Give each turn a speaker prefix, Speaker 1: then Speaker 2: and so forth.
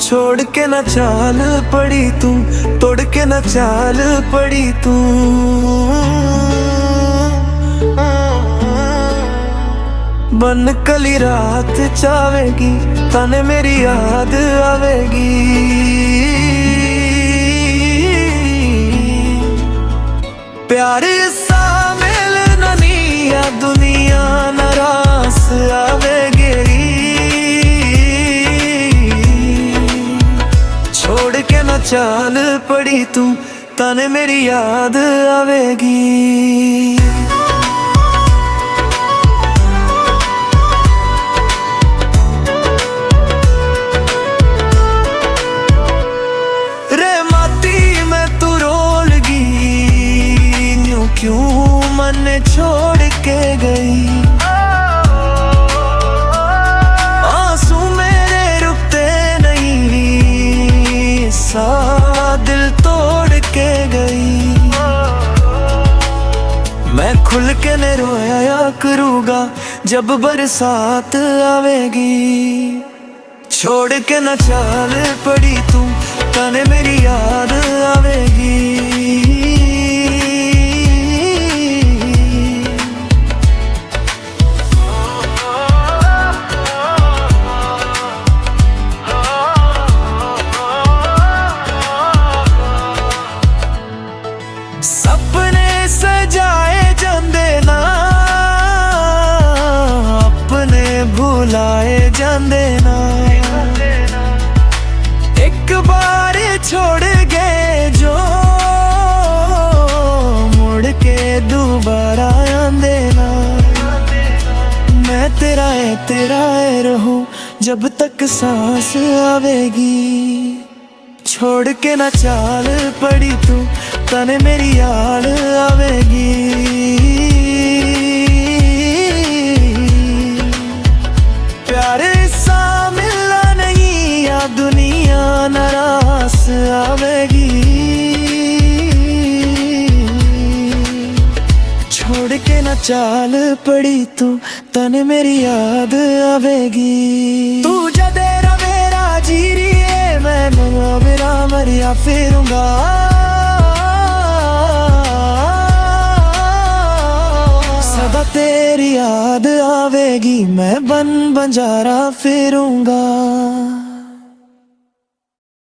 Speaker 1: छोड़ के न चाल पड़ी तू, तोड़ के न चाल पड़ी तू। बन कली रात चावेगी, तने मेरी याद आवेगी। प्यार सा मिलना नहीं या दुनिया नाराज आवेगी। छोड़ के न चाल पड़ी तू, तने मेरी याद आवेगी। क्यों मन छोड़ के गई, आंसू मेरे रुकते नहीं, सा दिल तोड़ के गई। मैं खुल के न रोया करूँगा जब बरसात आवेगी। छोड़ के न चाल पड़ी तू, तने मेरी याद आवेगी। सपने सजाए जांदे ना, अपने भुलाए जांदे ना। एक बार छोड़ गए जो, मुड़ के दोबारा आंदे ना। मैं तेरा है रहूं जब तक सांस आवेगी। छोड़ के न चाल पड़ी तू, तने मेरी याद आवेगी। प्यार सा मिलना नहीं या दुनिया नाराज आवेगी। छोड़ के न चाल पड़ी तू, तने मेरी याद आवेगी। तू जदे रवेरा जी रही, मैं मेरा मरिया फिरूंगा। सदा तेरी याद आवेगी, मैं बन बंजारा फिरूंगा।